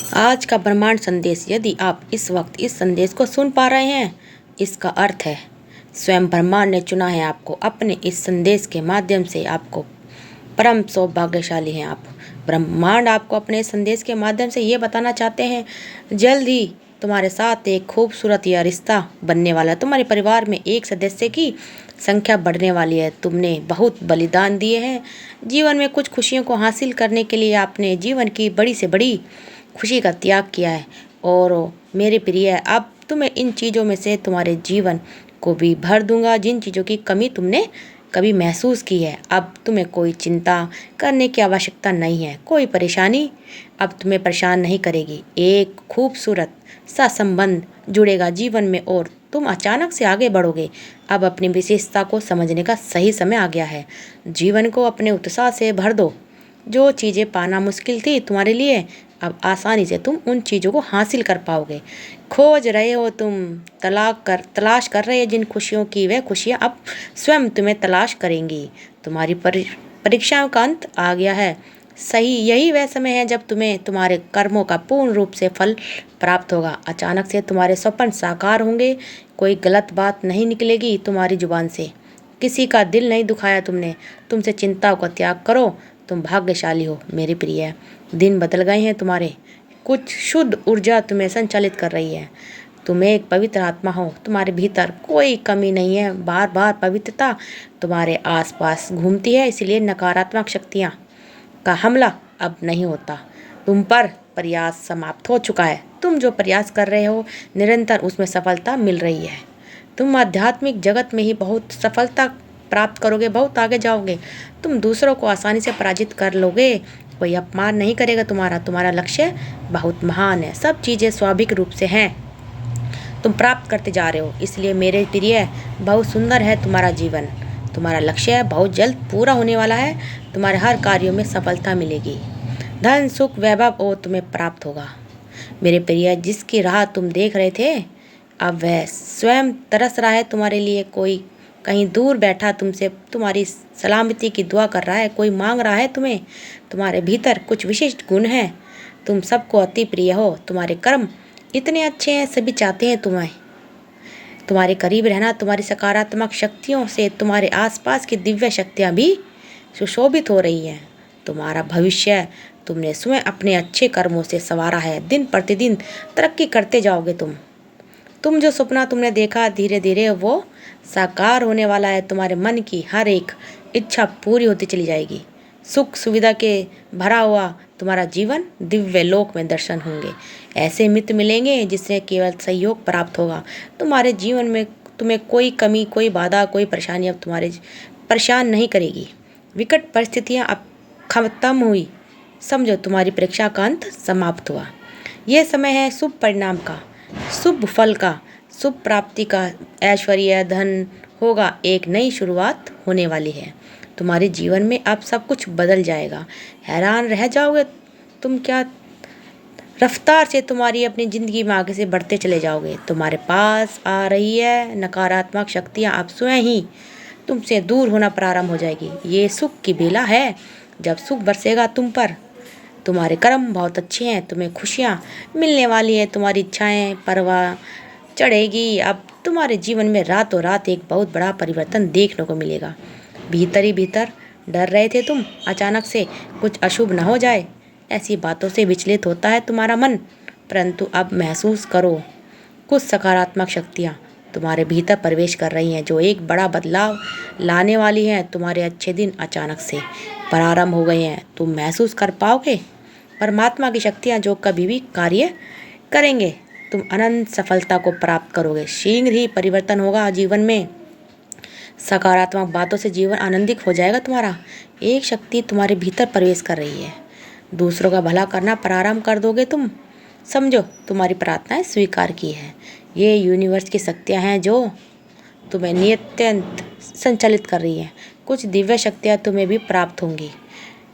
आज का ब्रह्मांड संदेश। यदि आप इस वक्त इस संदेश को सुन पा रहे हैं, इसका अर्थ है स्वयं ब्रह्मांड ने चुना है आपको। अपने इस संदेश के माध्यम से आपको परम सौभाग्यशाली हैं आप। ब्रह्मांड आपको अपने इस संदेश के माध्यम से ये बताना चाहते हैं, जल्द ही तुम्हारे साथ एक खूबसूरत यह रिश्ता बनने वाला है। तुम्हारे परिवार में एक सदस्य की संख्या बढ़ने वाली है। तुमने बहुत बलिदान दिए हैं। जीवन में कुछ खुशियों को हासिल करने के लिए आपने जीवन की बड़ी से बड़ी खुशी का त्याग किया है। और मेरे प्रिय, अब तुम्हें इन चीज़ों में से तुम्हारे जीवन को भी भर दूंगा जिन चीज़ों की कमी तुमने कभी महसूस की है। अब तुम्हें कोई चिंता करने की आवश्यकता नहीं है। कोई परेशानी अब तुम्हें परेशान नहीं करेगी। एक खूबसूरत सा संबंध जुड़ेगा जीवन में और तुम अचानक से आगे बढ़ोगे। अब अपनी विशेषता को समझने का सही समय आ गया है। जीवन को अपने उत्साह से भर दो। जो चीज़ें पाना मुश्किल थी तुम्हारे लिए, अब आसानी से तुम उन चीज़ों को हासिल कर पाओगे। खोज रहे हो तुम, तलाश कर रहे हो जिन खुशियों की, वह खुशियाँ अब स्वयं तुम्हें तलाश करेंगी। तुम्हारी परीक्षाओं का अंत आ गया है। सही यही वह समय है जब तुम्हें तुम्हारे कर्मों का पूर्ण रूप से फल प्राप्त होगा। अचानक से तुम्हारे स्वप्न साकार होंगे। कोई गलत बात नहीं निकलेगी तुम्हारी जुबान से। किसी का दिल नहीं दुखाया तुमने। तुमसे चिंताओं का त्याग करो। तुम भाग्यशाली हो मेरे प्रिय। दिन बदल गए हैं तुम्हारे। कुछ शुद्ध ऊर्जा तुम्हें संचालित कर रही है। तुम एक पवित्र आत्मा हो। तुम्हारे भीतर कोई कमी नहीं है। बार बार पवित्रता तुम्हारे आसपास घूमती है, इसलिए नकारात्मक शक्तियाँ का हमला अब नहीं होता। तुम पर प्रयास समाप्त हो चुका है। तुम जो प्रयास कर रहे हो निरंतर उसमें सफलता मिल रही है। तुम आध्यात्मिक जगत में ही बहुत सफलता प्राप्त करोगे, बहुत आगे जाओगे। तुम दूसरों को आसानी से पराजित कर लोगे। कोई अपमान नहीं करेगा तुम्हारा। तुम्हारा लक्ष्य बहुत महान है। सब चीज़ें स्वाभाविक रूप से हैं, तुम प्राप्त करते जा रहे हो। इसलिए मेरे प्रिय, बहुत सुंदर है तुम्हारा जीवन। तुम्हारा लक्ष्य बहुत जल्द पूरा होने वाला है। तुम्हारे हर कार्यों में सफलता मिलेगी। धन, सुख, वैभव और तुम्हें प्राप्त होगा। मेरे प्रिय, जिसकी राह तुम देख रहे थे, अब वह स्वयं तरस रहा है तुम्हारे लिए। कोई कहीं दूर बैठा तुमसे तुम्हारी सलामती की दुआ कर रहा है। कोई मांग रहा है तुम्हें। तुम्हारे भीतर कुछ विशिष्ट गुण हैं। तुम सबको अति प्रिय हो। तुम्हारे कर्म इतने अच्छे हैं, सभी चाहते हैं तुम्हें तुम्हारे करीब रहना। तुम्हारी सकारात्मक शक्तियों से तुम्हारे आसपास की दिव्य शक्तियाँ भी सुशोभित हो रही हैं। तुम्हारा भविष्य तुमने स्वयं अपने अच्छे कर्मों से संवारा है। दिन प्रतिदिन तरक्की करते जाओगे तुम जो सपना तुमने देखा, धीरे धीरे वो साकार होने वाला है। तुम्हारे मन की हर एक इच्छा पूरी होती चली जाएगी। सुख सुविधा के भरा हुआ तुम्हारा जीवन दिव्य लोक में दर्शन होंगे। ऐसे मित्र मिलेंगे जिससे केवल सहयोग प्राप्त होगा। तुम्हारे जीवन में तुम्हें कोई कमी, कोई बाधा, कोई परेशानी अब तुम्हारे परेशान नहीं करेगी। विकट परिस्थितियाँ अब खत्म हुई। समझो तुम्हारी परीक्षा का अंत समाप्त हुआ। यह समय है शुभ परिणाम का, शुभ फल का, शुभ प्राप्ति का। ऐश्वर्य, धन होगा। एक नई शुरुआत होने वाली है। तुम्हारे जीवन में अब सब कुछ बदल जाएगा। हैरान रह जाओगे तुम, क्या रफ्तार से तुम्हारी अपनी ज़िंदगी में आगे से बढ़ते चले जाओगे। तुम्हारे पास आ रही है नकारात्मक शक्तियाँ अब स्वयं ही तुमसे दूर होना प्रारंभ हो जाएगी। ये सुख की बेला है जब सुख बरसेगा तुम पर। तुम्हारे कर्म बहुत अच्छे हैं। तुम्हें खुशियाँ मिलने वाली है। तुम्हारी इच्छाएं परवाह चढ़ेगी। अब तुम्हारे जीवन में रातों रात एक बहुत बड़ा परिवर्तन देखने को मिलेगा। भीतर ही भीतर डर रहे थे तुम, अचानक से कुछ अशुभ न हो जाए, ऐसी बातों से विचलित होता है तुम्हारा मन। परंतु अब महसूस करो, कुछ सकारात्मक शक्तियाँ तुम्हारे भीतर प्रवेश कर रही हैं जो एक बड़ा बदलाव लाने वाली हैं। तुम्हारे अच्छे दिन अचानक से प्रारंभ हो गए हैं। तुम महसूस कर पाओगे परमात्मा की शक्तियाँ जो कभी भी कार्य करेंगे। तुम अनंत सफलता को प्राप्त करोगे। शीघ्र ही परिवर्तन होगा जीवन में। सकारात्मक बातों से जीवन आनंदित हो जाएगा तुम्हारा। एक शक्ति तुम्हारे भीतर प्रवेश कर रही है। दूसरों का भला करना प्रारंभ कर दोगे तुम। समझो तुम्हारी प्रार्थनाएं स्वीकार की है। ये यूनिवर्स की शक्तियाँ हैं जो तुम्हें नित्यंत संचालित कर रही हैं। कुछ दिव्य शक्तियाँ तुम्हें भी प्राप्त होंगी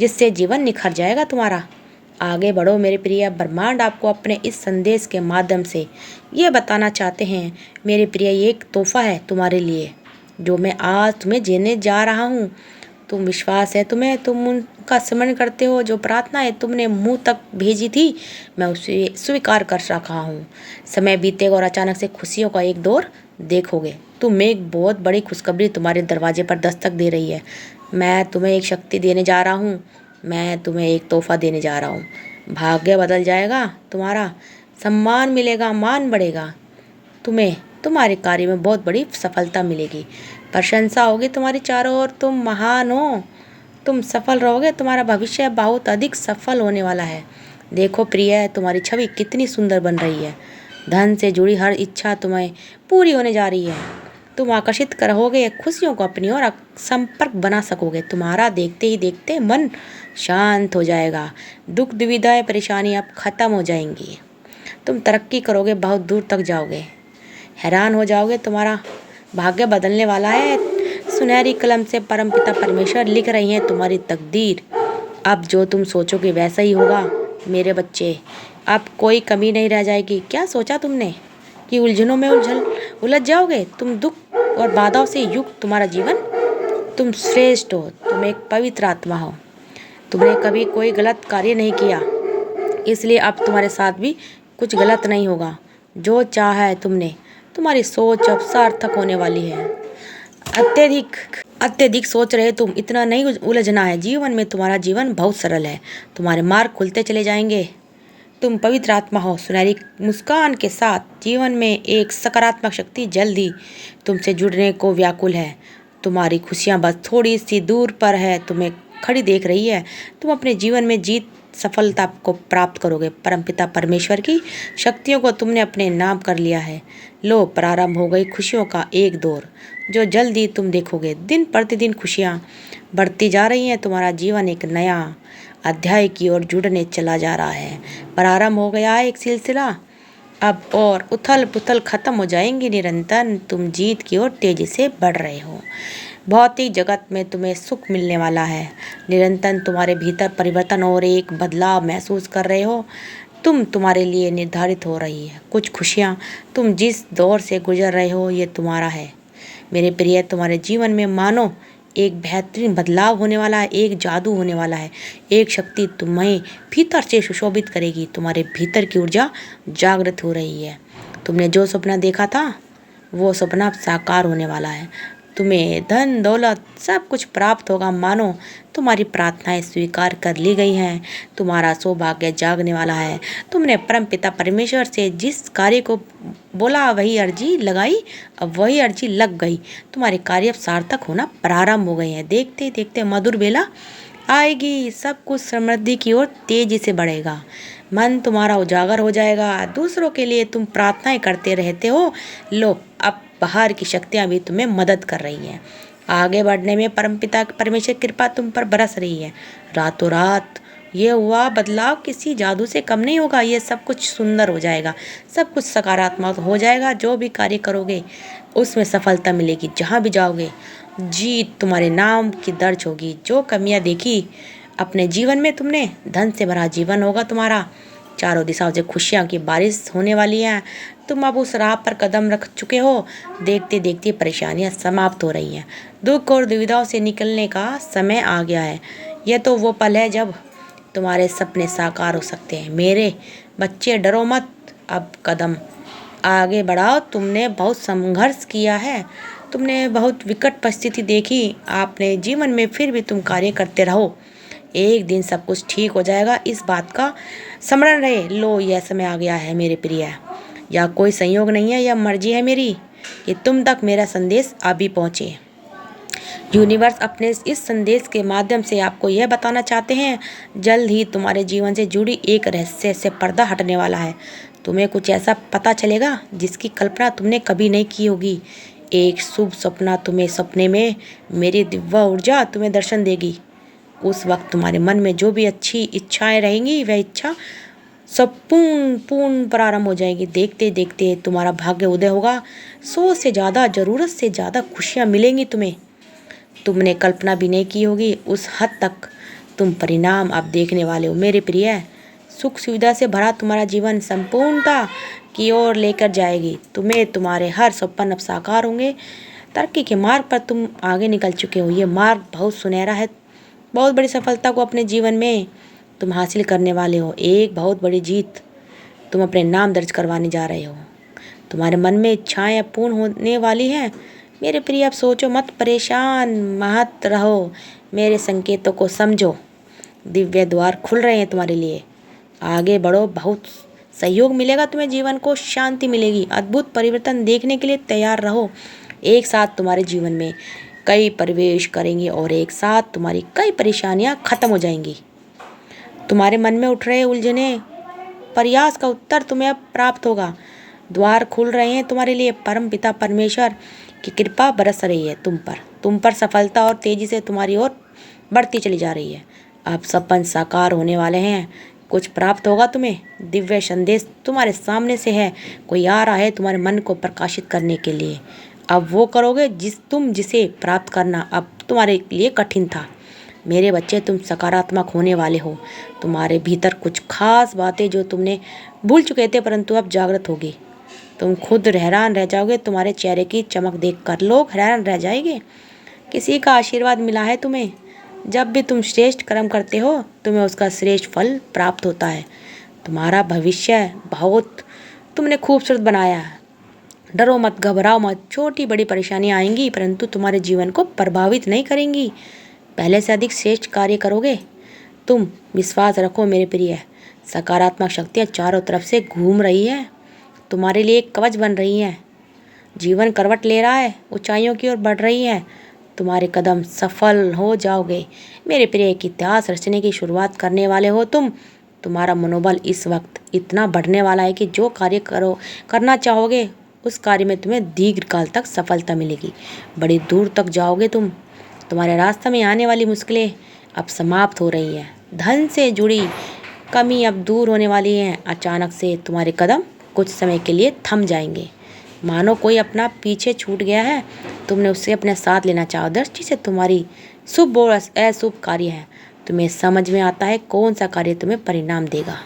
जिससे जीवन निखर जाएगा तुम्हारा। आगे बढ़ो मेरे प्रिय। ब्रह्मांड आपको अपने इस संदेश के माध्यम से ये बताना चाहते हैं, मेरे प्रिय, ये एक तोहफा है तुम्हारे लिए जो मैं आज तुम्हें देने जा रहा हूँ। तुम विश्वास है तुम्हें, तुम उनका स्मरण करते हो, जो प्रार्थनाएं तुमने मुंह तक भेजी थी मैं उसे स्वीकार कर रखा हूँ। समय बीतेगा और अचानक से खुशियों का एक दौर देखोगे। तुम एक बहुत बड़ी खुशखबरी तुम्हारे दरवाजे पर दस्तक दे रही है। मैं तुम्हें एक शक्ति देने जा रहा हूँ, मैं तुम्हें एक तोहफा देने जा रहा हूँ। भाग्य बदल जाएगा तुम्हारा, सम्मान मिलेगा, मान बढ़ेगा, तुम्हें तुम्हारे कार्य में बहुत बड़ी सफलता मिलेगी, प्रशंसा होगी तुम्हारी चारों ओर, तुम महान हो, तुम सफल रहोगे, तुम्हारा भविष्य बहुत अधिक सफल होने वाला है। देखो प्रिय, तुम्हारी छवि कितनी सुंदर बन रही है। धन से जुड़ी हर इच्छा तुम्हें पूरी होने जा रही है। तुम आकर्षित करोगे खुशियों को अपनी ओर, संपर्क बना सकोगे। तुम्हारा देखते ही देखते मन शांत हो जाएगा, दुख दुविधाएं परेशानी अब खत्म हो जाएंगी। तुम तरक्की करोगे, बहुत दूर तक जाओगे, हैरान हो जाओगे, तुम्हारा भाग्य बदलने वाला है। सुनहरी कलम से परमपिता परमेश्वर लिख रही हैं तुम्हारी तकदीर। अब जो तुम सोचोगे वैसा ही होगा मेरे बच्चे, अब कोई कमी नहीं रह जाएगी। क्या सोचा तुमने कि उलझनों में उलझ जाओगे? तुम दुख और बाधाओं से युक्त तुम्हारा जीवन, तुम श्रेष्ठ हो, तुम एक पवित्र आत्मा हो, तुमने कभी कोई गलत कार्य नहीं किया, इसलिए अब तुम्हारे साथ भी कुछ गलत नहीं होगा। जो चाहा है तुमने, तुम्हारी सोच अब सार्थक होने वाली है। अत्यधिक अत्यधिक सोच रहे तुम, इतना नहीं उलझना है। जीवन में तुम्हारा जीवन बहुत सरल है, तुम्हारे मार्ग खुलते चले जाएंगे। तुम पवित्र आत्मा हो, सुनहरी मुस्कान के साथ जीवन में एक सकारात्मक शक्ति जल्द ही तुमसे जुड़ने को व्याकुल है। तुम्हारी खुशियाँ बस थोड़ी सी दूर पर है, तुम्हें खड़ी देख रही है। तुम अपने जीवन में जीत सफलता को प्राप्त करोगे। परमपिता परमेश्वर की शक्तियों को तुमने अपने नाम कर लिया है। लो, प्रारंभ हो गई खुशियों का एक दौर, जो जल्दी तुम देखोगे। दिन प्रतिदिन खुशियाँ बढ़ती जा रही हैं, तुम्हारा जीवन एक नया अध्याय की ओर जुड़ने चला जा रहा है। प्रारंभ हो गया है एक सिलसिला अब, और उथल पुथल खत्म हो जाएंगी। निरंतर तुम जीत की ओर तेजी से बढ़ रहे हो। भौतिक जगत में तुम्हें सुख मिलने वाला है। निरंतर तुम्हारे भीतर परिवर्तन और एक बदलाव महसूस कर रहे हो। तुम्हारे लिए निर्धारित हो रही है कुछ खुशियाँ। तुम जिस दौर से गुजर रहे हो ये तुम्हारा है मेरे प्रिय। तुम्हारे जीवन में मानो एक बेहतरीन बदलाव होने वाला है, एक जादू होने वाला है। एक शक्ति तुम्हें भीतर से सुशोभित करेगी। तुम्हारे भीतर की ऊर्जा जागृत हो रही है। तुमने जो सपना देखा था वो सपना साकार होने वाला है। तुम्हें धन दौलत सब कुछ प्राप्त होगा। मानो तुम्हारी प्रार्थनाएं स्वीकार कर ली गई हैं। तुम्हारा सौभाग्य जागने वाला है। तुमने परमपिता परमेश्वर से जिस कार्य को बोला वही अर्जी लगाई, अब वही अर्जी लग गई। तुम्हारे कार्य सार्थक होना प्रारंभ हो गए हैं। देखते देखते मधुर बेला आएगी, सब कुछ समृद्धि की ओर तेजी से बढ़ेगा। मन तुम्हारा उजागर हो जाएगा। दूसरों के लिए तुम प्रार्थनाएं करते रहते हो। लो, अब बाहर की शक्तियाँ भी तुम्हें मदद कर रही हैं। आगे बढ़ने में परमपिता परमेश्वर की कृपा तुम पर बरस रही है। रातों रात ये हुआ बदलाव किसी जादू से कम नहीं होगा। ये सब कुछ सुंदर हो जाएगा, सब कुछ सकारात्मक हो जाएगा। जो भी कार्य करोगे उसमें सफलता मिलेगी। जहाँ भी जाओगे जीत तुम्हारे नाम की दर्ज होगी। जो कमियाँ देखी अपने जीवन में तुमने, धन से भरा जीवन होगा तुम्हारा। चारों दिशाओं से खुशियाँ की बारिश होने वाली है। तुम अब उस राह पर कदम रख चुके हो। देखते देखते परेशानियाँ समाप्त हो रही हैं। दुख और दुविधाओं से निकलने का समय आ गया है। यह तो वो पल है जब तुम्हारे सपने साकार हो सकते हैं। मेरे बच्चे, डरो मत, अब कदम आगे बढ़ाओ। तुमने बहुत संघर्ष किया है, तुमने बहुत विकट परिस्थिति देखी आपने जीवन में, फिर भी तुम कार्य करते रहो। एक दिन सब कुछ ठीक हो जाएगा, इस बात का स्मरण रहे। लो, यह समय आ गया है मेरे प्रिय। या कोई संयोग नहीं है, यह मर्जी है मेरी कि तुम तक मेरा संदेश अभी पहुँचे। यूनिवर्स अपने इस संदेश के माध्यम से आपको यह बताना चाहते हैं, जल्द ही तुम्हारे जीवन से जुड़ी एक रहस्य से पर्दा हटने वाला है। तुम्हें कुछ ऐसा पता चलेगा जिसकी कल्पना तुमने कभी नहीं की होगी। एक शुभ सपना तुम्हें सपने में मेरी दिव्य ऊर्जा तुम्हें दर्शन देगी। उस वक्त तुम्हारे मन में जो भी अच्छी इच्छाएं रहेंगी वह इच्छा सब पूर्ण प्रारंभ हो जाएगी। देखते देखते तुम्हारा भाग्य उदय होगा। सोच से ज़्यादा, ज़रूरत से ज़्यादा खुशियाँ मिलेंगी तुम्हें, तुमने कल्पना भी नहीं की होगी। उस हद तक तुम परिणाम अब देखने वाले हो मेरे प्रिय। सुख सुविधा से भरा तुम्हारा जीवन संपूर्णता की ओर लेकर जाएगी तुम्हें। तुम्हारे हर सपन अब साकार होंगे। तरक्की के मार्ग पर तुम आगे निकल चुके हो। ये मार्ग बहुत सुनहरा है। बहुत बड़ी सफलता को अपने जीवन में तुम हासिल करने वाले हो। एक बहुत बड़ी जीत तुम अपने नाम दर्ज करवाने जा रहे हो। तुम्हारे मन में इच्छाएं पूर्ण होने वाली हैं। मेरे प्रिय, अब सोचो मत, परेशान मत रहो, मेरे संकेतों को समझो। दिव्य द्वार खुल रहे हैं तुम्हारे लिए। आगे बढ़ो, बहुत सहयोग मिलेगा तुम्हें, जीवन को शांति मिलेगी। अद्भुत परिवर्तन देखने के लिए तैयार रहो। एक साथ तुम्हारे जीवन में कई प्रवेश करेंगे और एक साथ तुम्हारी कई परेशानियां खत्म हो जाएंगी। तुम्हारे मन में उठ रहे उलझने प्रयास का उत्तर तुम्हें अब प्राप्त होगा। द्वार खुल रहे हैं तुम्हारे लिए। परम पिता परमेश्वर की कृपा बरस रही है तुम पर सफलता और तेजी से तुम्हारी ओर बढ़ती चली जा रही है। अब सपन साकार होने वाले हैं। कुछ प्राप्त होगा तुम्हें। दिव्य संदेश तुम्हारे सामने से है। कोई आ रहा है तुम्हारे मन को प्रकाशित करने के लिए। अब वो करोगे जिसे प्राप्त करना अब तुम्हारे लिए कठिन था। मेरे बच्चे, तुम सकारात्मक होने वाले हो। तुम्हारे भीतर कुछ खास बातें जो तुमने भूल चुके थे, परंतु अब जागृत होगी। तुम खुद हैरान रह जाओगे। तुम्हारे चेहरे की चमक देखकर लोग हैरान रह जाएंगे। किसी का आशीर्वाद मिला है तुम्हें। जब भी तुम श्रेष्ठ कर्म करते हो, तुम्हें उसका श्रेष्ठ फल प्राप्त होता है। तुम्हारा भविष्य बहुत तुमने खूबसूरत बनाया है। डरो मत, घबराओ मत। छोटी बड़ी परेशानियां आएंगी, परंतु तुम्हारे जीवन को प्रभावित नहीं करेंगी। पहले से अधिक श्रेष्ठ कार्य करोगे। तुम विश्वास रखो मेरे प्रिय। सकारात्मक शक्तियाँ चारों तरफ से घूम रही है, तुम्हारे लिए एक कवच बन रही है। जीवन करवट ले रहा है, ऊंचाइयों की ओर बढ़ रही है। तुम्हारे कदम सफल हो जाओगे मेरे प्रिय। एक इतिहास रचने की शुरुआत करने वाले हो तुम। तुम्हारा मनोबल इस वक्त इतना बढ़ने वाला है कि जो कार्य करना चाहोगे उस कार्य में तुम्हें दीर्घकाल तक सफलता मिलेगी। बड़ी दूर तक जाओगे तुम। तुम्हारे रास्ते में आने वाली मुश्किलें अब समाप्त हो रही हैं। धन से जुड़ी कमी अब दूर होने वाली है। अचानक से तुम्हारे कदम कुछ समय के लिए थम जाएंगे, मानो कोई अपना पीछे छूट गया है। तुमने उससे अपने साथ लेना चाहो। दृष्टि से तुम्हारी शुभ और अशुभ कार्य है। तुम्हें समझ में आता है कौन सा कार्य तुम्हें परिणाम देगा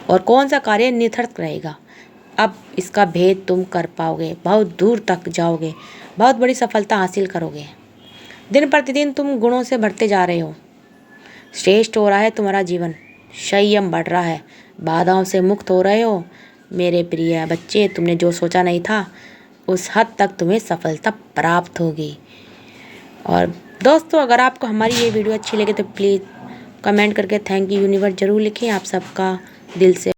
और कौन सा कार्य निरर्थक रहेगा। अब इसका भेद तुम कर पाओगे। बहुत दूर तक जाओगे, बहुत बड़ी सफलता हासिल करोगे। दिन प्रतिदिन तुम गुणों से बढ़ते जा रहे हो। श्रेष्ठ हो रहा है तुम्हारा जीवन। संयम बढ़ रहा है। बाधाओं से मुक्त हो रहे हो मेरे प्रिय बच्चे। तुमने जो सोचा नहीं था उस हद तक तुम्हें सफलता प्राप्त होगी। और दोस्तों, अगर आपको हमारी ये वीडियो अच्छी लगे तो प्लीज़ कमेंट करके थैंक यू यूनिवर्स ज़रूर लिखें। आप सबका दिल से